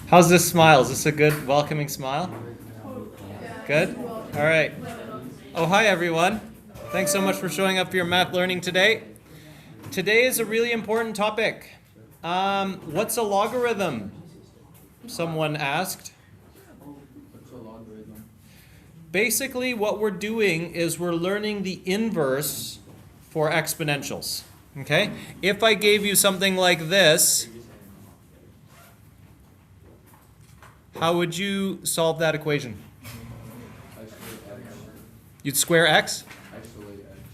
How's this smile? Is this a good, welcoming smile? Good? All right. Oh, hi, everyone. Thanks so much for showing up for your math learning today. Today is a really important topic. What's a logarithm? Someone asked. What's a logarithm? Basically, what we're doing is we're learning the inverse for exponentials. Okay? If I gave you something like this, how would you solve that equation? You'd square x?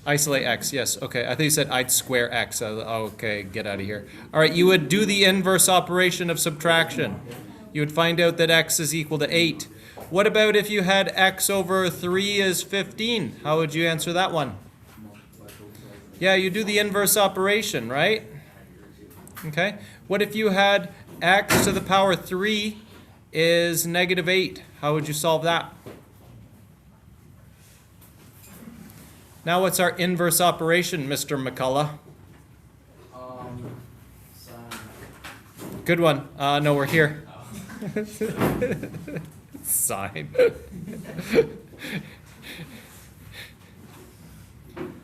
Isolate x, yes. Okay, I think you said I'd square x. Okay, get out of here. All right, you would do the inverse operation of subtraction. You would find out that x is equal to 8. What about if you had x over 3 is 15? How would you answer that one? Yeah, you do the inverse operation, right? Okay. What if you had x to the power 3 is negative 8? How would you solve that? Now what's our inverse operation, Mr. McCullough? Good one. No, we're here. Sine.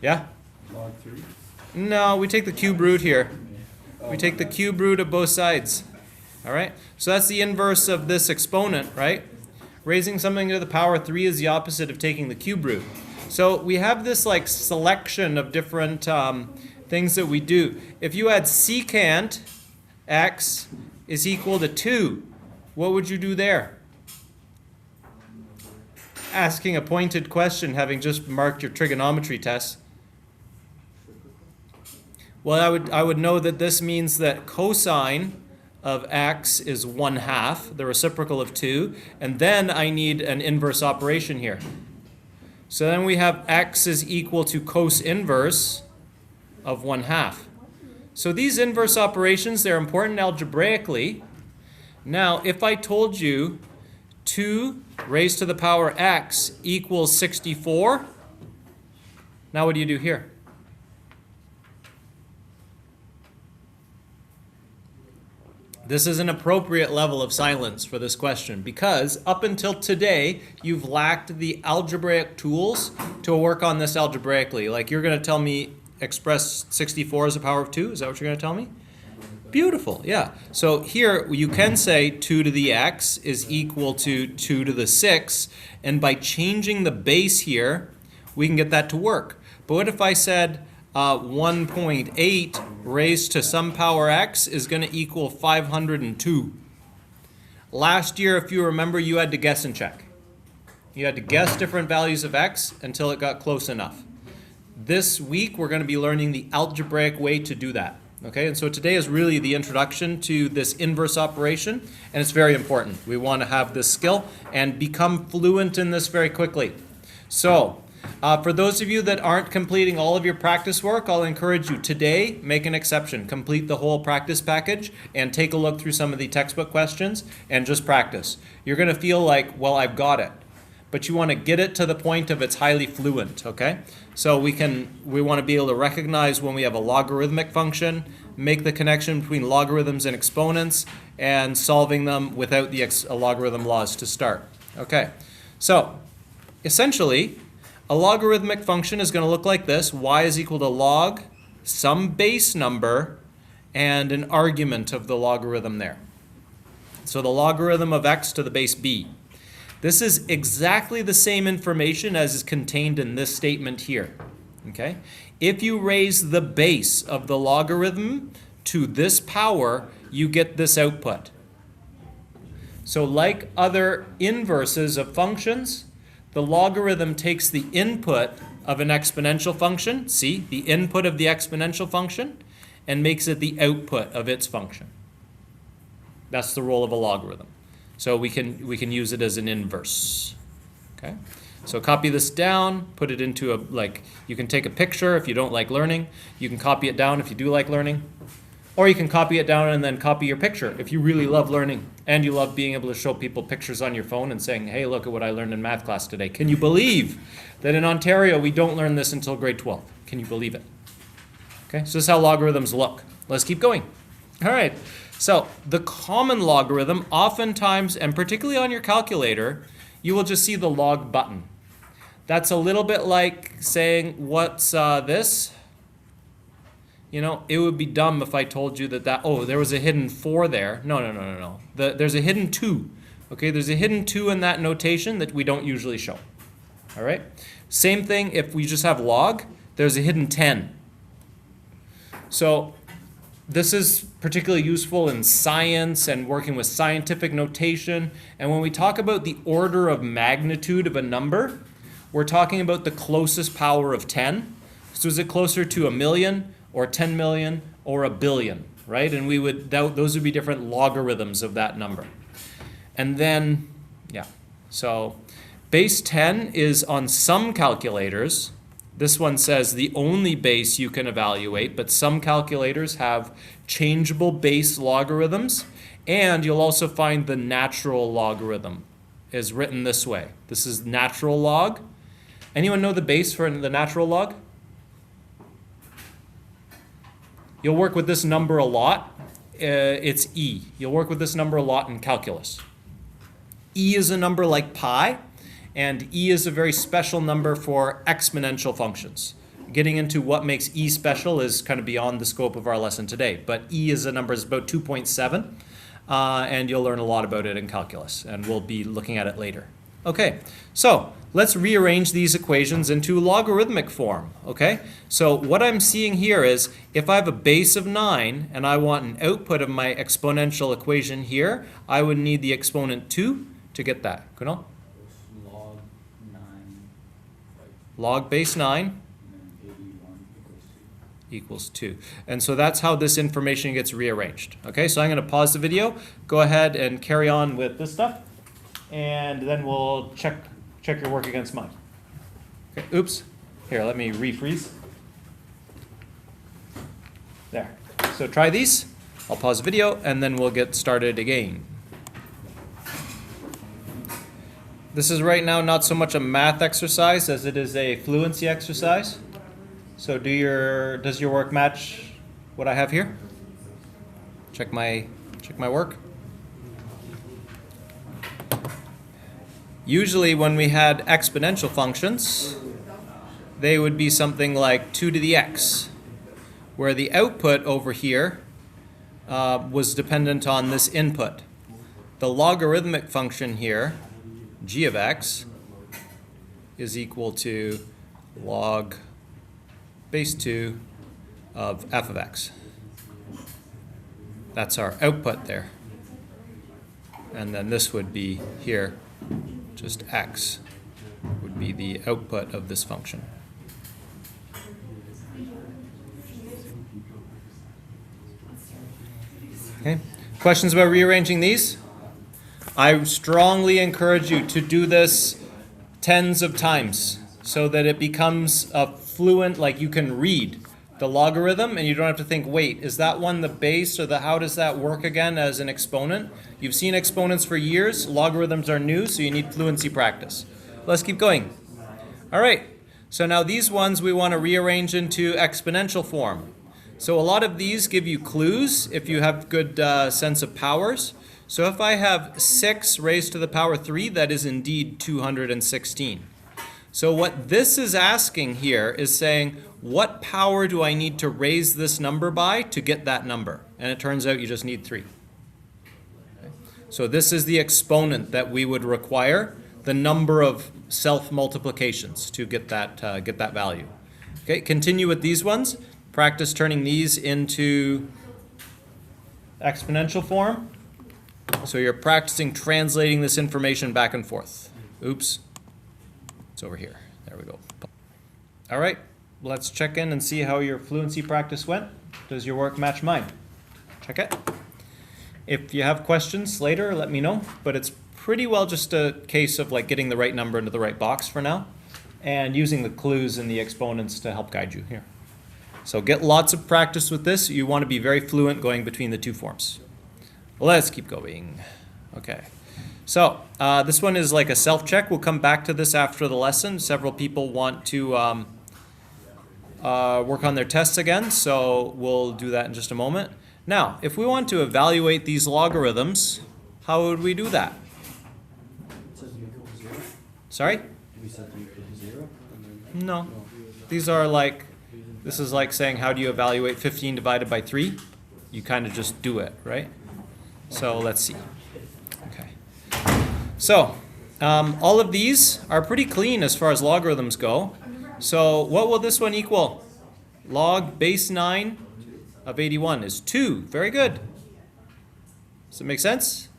Yeah? Log 3? No, we take the cube root here. We take the cube root of both sides. All right? So that's the inverse of this exponent, right? Raising something to the power 3 is the opposite of taking the cube root. So we have this like selection of different things that we do. If you had secant x is equal to 2, what would you do there? Asking a pointed question, having just marked your trigonometry test. Well, I would know that this means that cosine of x is 1/2, the reciprocal of 2, and then I need an inverse operation here. So then we have x is equal to cos inverse of 1/2. So these inverse operations, they're important algebraically. Now, if I told you 2 raised to the power x equals 64, now what do you do here? This is an appropriate level of silence for this question because up until today, you've lacked the algebraic tools to work on this algebraically. Like you're going to tell me express 64 as a power of 2? Is that what you're going to tell me? Beautiful, yeah. So here you can say 2 to the x is equal to 2 to the 6. And by changing the base here, we can get that to work. But what if I said 1.8 raised to some power x is going to equal 502. Last year, if you remember, you had to guess and check. You had to guess different values of x until it got close enough. This week, we're going to be learning the algebraic way to do that. Okay, and so today is really the introduction to this inverse operation, and it's very important. We want to have this skill and become fluent in this very quickly. So, for those of you that aren't completing all of your practice work, I'll encourage you today, make an exception. Complete the whole practice package and take a look through some of the textbook questions and just practice. You're going to feel like, well, I've got it. But you want to get it to the point of it's highly fluent, okay? So we want to be able to recognize when we have a logarithmic function, make the connection between logarithms and exponents, and solving them without the logarithm laws to start. Okay, so essentially, a logarithmic function is going to look like this. Y is equal to log some base number and an argument of the logarithm there. So the logarithm of x to the base b. This is exactly the same information as is contained in this statement here. Okay? If you raise the base of the logarithm to this power, you get this output. So like other inverses of functions, the logarithm takes the input of an exponential function, see, the input of the exponential function, and makes it the output of its function. That's the role of a logarithm. So we can use it as an inverse. Okay? So copy this down, put it into you can take a picture if you don't like learning. You can copy it down if you do like learning. Or you can copy it down and then copy your picture if you really love learning and you love being able to show people pictures on your phone and saying, hey, look at what I learned in math class today. Can you believe that in Ontario we don't learn this until grade 12? Can you believe it? Okay, so this is how logarithms look. Let's keep going. All right, So the common logarithm, oftentimes, and particularly on your calculator, you will just see the log button. That's a little bit like saying, what's this? You know, it would be dumb if I told you that, oh, there was a hidden 4 there. No. There's a hidden 2. Okay, there's a hidden 2 in that notation that we don't usually show. All right? Same thing if we just have log, there's a hidden 10. So this is particularly useful in science and working with scientific notation. And when we talk about the order of magnitude of a number, we're talking about the closest power of 10. So is it closer to 1,000,000 or 10 million or 1,000,000,000, right? And those would be different logarithms of that number. And then, yeah, so base 10 is on some calculators. This one says the only base you can evaluate, but some calculators have changeable base logarithms, and you'll also find the natural logarithm is written this way. This is natural log. Anyone know the base for the natural log? You'll work with this number a lot. It's e. You'll work with this number a lot in calculus. E is a number like pi, and e is a very special number for exponential functions. Getting into what makes e special is kind of beyond the scope of our lesson today, but e is a number is about 2.7, and you'll learn a lot about it in calculus, and we'll be looking at it later. Okay, so let's rearrange these equations into logarithmic form, okay? So what I'm seeing here is if I have a base of 9 and I want an output of my exponential equation here, I would need the exponent 2 to get that. Kunal? Log 9. Log base 9 And then 81 equals 2. And so that's how this information gets rearranged. Okay, so I'm going to pause the video, go ahead and carry on with this stuff, and then we'll check your work against mine. Okay, oops. Here, let me refreeze. There. So try these. I'll pause the video, and then we'll get started again. This is right now not so much a math exercise as it is a fluency exercise. So does your work match what I have here? Check my work. Usually when we had exponential functions, they would be something like 2 to the x, where the output over here was dependent on this input. The logarithmic function here, g of x, is equal to log base 2 of f of x. That's our output there. And then this would be here, just x would be the output of this function. Okay. Questions about rearranging these? I strongly encourage you to do this tens of times so that it becomes a fluent, like you can read the logarithm and you don't have to think, wait, is that one the base or how does that work again as an exponent? You've seen exponents for years. Logarithms are new, so you need fluency practice. Let's keep going. All right. So now these ones we want to rearrange into exponential form. So a lot of these give you clues if you have good sense of powers. So if I have 6 raised to the power 3, that is indeed 216. So what this is asking here is saying, what power do I need to raise this number by to get that number? And it turns out you just need 3. Okay. So this is the exponent that we would require, the number of self-multiplications to get that value. Okay, continue with these ones. Practice turning these into exponential form. So you're practicing translating this information back and forth. Oops. It's over here. There we go. All right. Let's check in and see how your fluency practice went. Does your work match mine? Check it. If you have questions later, let me know. But it's pretty well just a case of like getting the right number into the right box for now and using the clues and the exponents to help guide you here. So get lots of practice with this. You want to be very fluent going between the two forms. Let's keep going. Okay. So this one is like a self-check. We'll come back to this after the lesson. Several people want to work on their tests again, so we'll do that in just a moment. Now, if we want to evaluate these logarithms, how would we do that? It says you equal to 0. Sorry? We said you equal to 0. No. These are like, this is like saying how do you evaluate 15 divided by 3? You kind of just do it, right? So let's see. Okay. So, all of these are pretty clean as far as logarithms go. So what will this one equal? Log base 9 of 81 is 2. Very good. Does it make sense?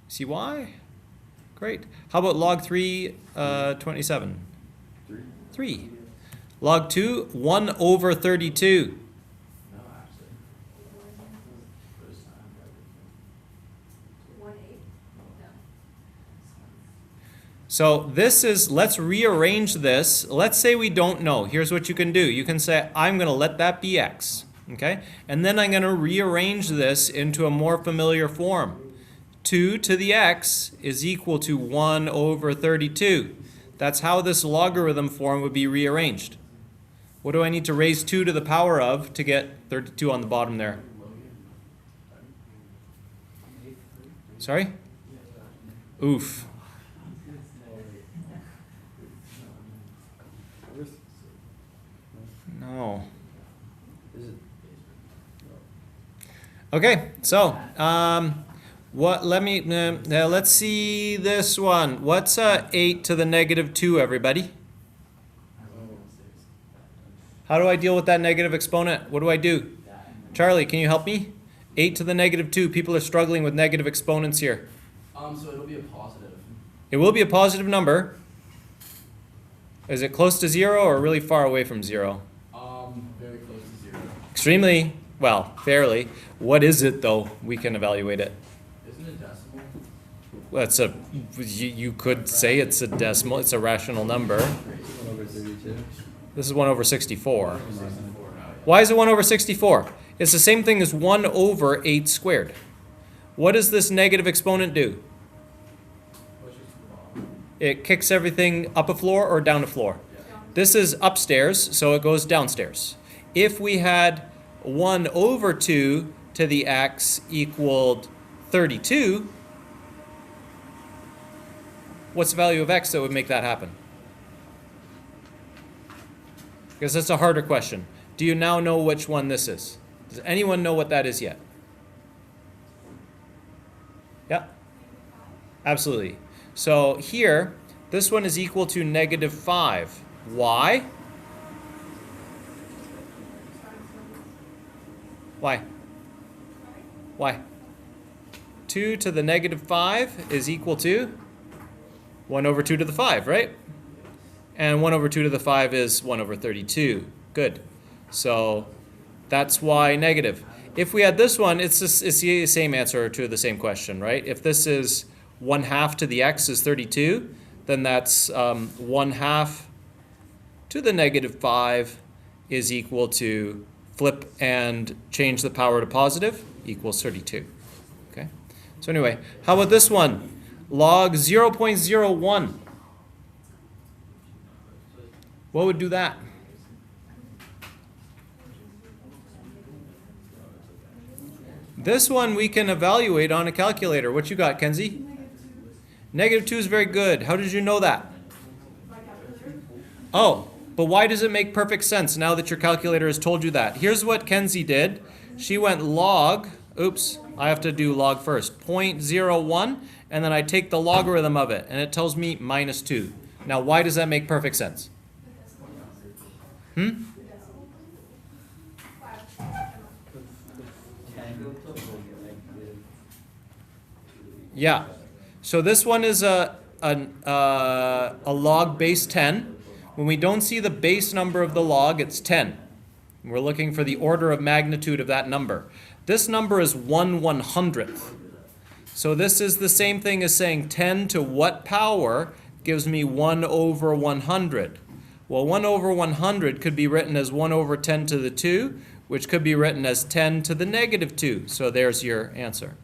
See why? Great. How about log 3, 27? 3. Log 2, 1 over 32. So this is, let's rearrange this. Let's say we don't know. Here's what you can do. You can say, I'm going to let that be x. Okay? And then I'm going to rearrange this into a more familiar form. 2 to the x is equal to 1 over 32. That's how this logarithm form would be rearranged. What do I need to raise 2 to the power of to get 32 on the bottom there? Sorry? Oof. No. Okay, so let's see this one. What's 8 to the negative 2, everybody? How do I deal with that negative exponent? What do I do? Charlie, can you help me? 8 to the negative 2. People are struggling with negative exponents here. So it'll be a positive. It will be a positive number. Is it close to 0 or really far away from 0? Very close to 0. Extremely, well, fairly. What is it though? We can evaluate it. Isn't it decimal? Well, it's a, you could say it's a decimal. It's a rational number. 1 over 32. This is 1 over 64. Why is it 1 over 64? It's the same thing as 1 over 8 squared. What does this negative exponent do? It kicks everything up a floor or down a floor. This is upstairs, so it goes downstairs. If we had 1 over 2 to the x equaled 32, what's the value of x that would make that happen? Because that's a harder question. Do you now know which one this is? Does anyone know what that is yet? Yeah? Absolutely. So here, this one is equal to negative 5. Why? Why? Why? 2 to the negative 5 is equal to 1 over 2 to the 5, right? And 1 over 2 to the 5 is 1 over 32. Good. So that's why negative. If we had this one, it's the same answer to the same question, right? If this is 1/2 to the x is 32, then that's 1/2 to the negative 5 is equal to flip and change the power to positive equals 32. Okay. So anyway, how about this one? Log 0.01. What would do that? This one we can evaluate on a calculator. What you got, Kenzie? Negative 2 is very good. How did you know that? Oh, but why does it make perfect sense now that your calculator has told you that? Here's what Kenzie did. She went log, oops, I have to do log first, 0.01, and then I take the logarithm of it, and it tells me -2. Now, why does that make perfect sense? Yeah. So this one is a log base 10. When we don't see the base number of the log, it's 10. We're looking for the order of magnitude of that number. This number is 1/100th. So this is the same thing as saying 10 to what power gives me 1 over 100. Well, 1 over 100 could be written as 1 over 10 to the 2, which could be written as 10 to the negative 2. So there's your answer.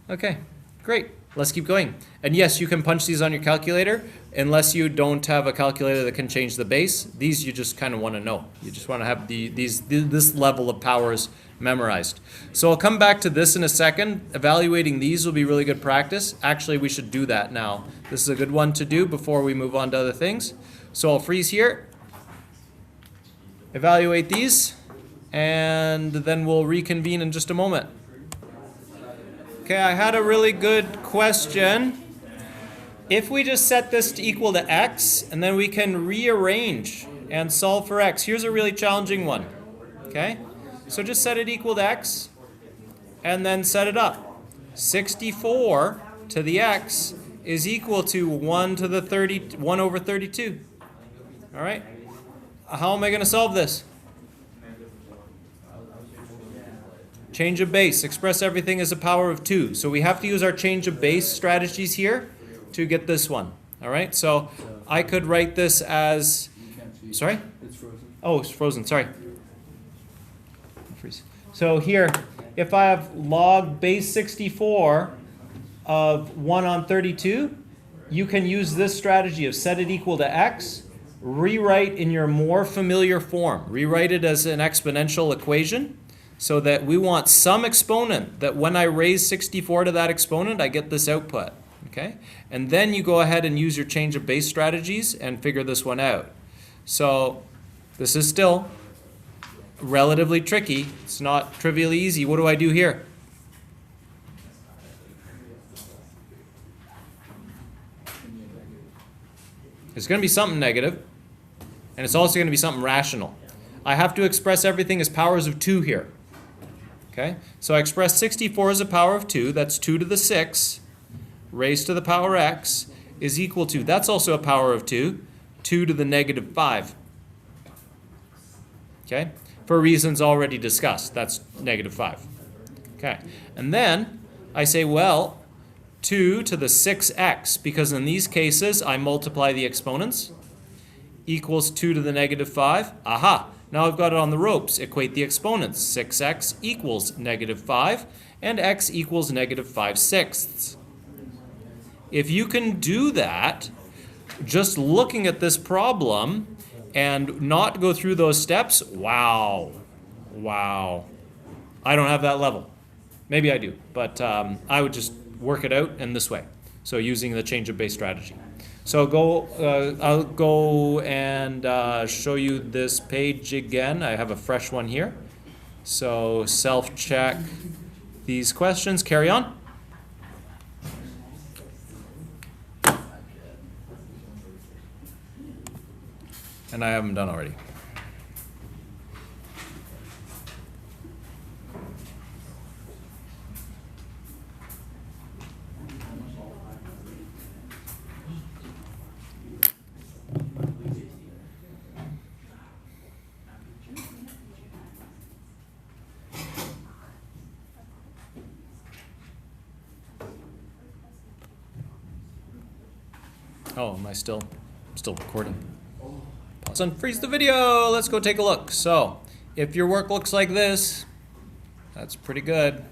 Okay, great. let's keep going. And yes, you can punch these on your calculator unless you don't have a calculator that can change the base. These you just kind of want to know. You just want to have this level of powers memorized. So I'll come back to this in a second. Evaluating these will be really good practice. Actually, we should do that now. This is a good one to do before we move on to other things. So I'll freeze here. Evaluate these. And then we'll reconvene in just a moment. Okay, I had a really good question. If we just set this to equal to x, and then we can rearrange and solve for x. Here's a really challenging one. Okay, so just set it equal to x, and then set it up. 64 to the x is equal to 1 to the 1 over 32. All right, how am I going to solve this? Change of base. Express everything as a power of 2. So we have to use our change of base strategies here to get this one. All right, so I could write this as, sorry? It's frozen. Oh, it's frozen, sorry. Freeze. So here, if I have log base 64 of 1 on 32, you can use this strategy of set it equal to x, rewrite in your more familiar form. Rewrite it as an exponential equation, so that we want some exponent that when I raise 64 to that exponent, I get this output, okay? And then you go ahead and use your change of base strategies and figure this one out. So this is still relatively tricky. It's not trivially easy. What do I do here? It's going to be something negative, and it's also going to be something rational. I have to express everything as powers of 2 here. Okay, so I express 64 as a power of 2. That's 2 to the 6 raised to the power x is equal to, that's also a power of 2, 2 to the negative 5. Okay, for reasons already discussed, that's negative 5. Okay, and then I say, well, 2 to the 6x, because in these cases I multiply the exponents, equals 2 to the negative 5. Aha! Now I've got it on the ropes. Equate the exponents. 6x equals negative 5, and x equals negative 5/6. If you can do that, just looking at this problem and not go through those steps, wow. Wow. I don't have that level. Maybe I do, but I would just work it out in this way. So using the change of base strategy. So I'll go and show you this page again. I have a fresh one here. So self-check these questions. Carry on. And I have them done already. Oh, am I still recording? Pause and freeze the video. Let's go take a look. So, if your work looks like this, that's pretty good.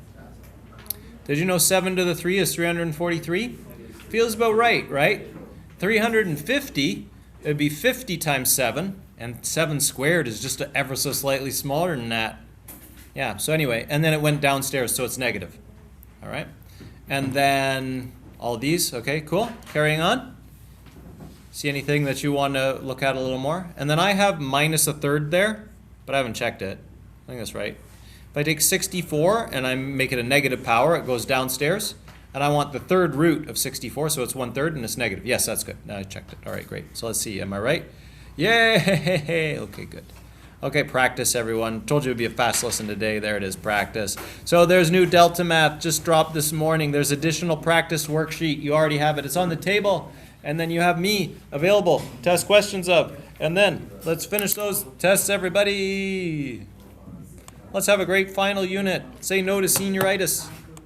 Did you know 7 to the 3 is 343? Feels about right, right? 350, it would be 50 times 7, and 7 squared is just ever so slightly smaller than that. Yeah, so anyway, and then it went downstairs, so it's negative. All right? And then all of these, okay, cool. Carrying on. See anything that you want to look at a little more? And then I have minus a third there, but I haven't checked it. I think that's right. If I take 64 and I make it a negative power, it goes downstairs. And I want the third root of 64, so it's 1/3 and it's negative. Yes, that's good. Now I checked it. All right, great. So let's see. Am I right? Yay! Okay, good. Okay, practice, everyone. Told you it would be a fast lesson today. There it is, practice. So there's new Delta Math just dropped this morning. There's additional practice worksheet. You already have it. It's on the table. And then you have me available to ask questions of. And then let's finish those tests, everybody. Let's have a great final unit. Say no to senioritis.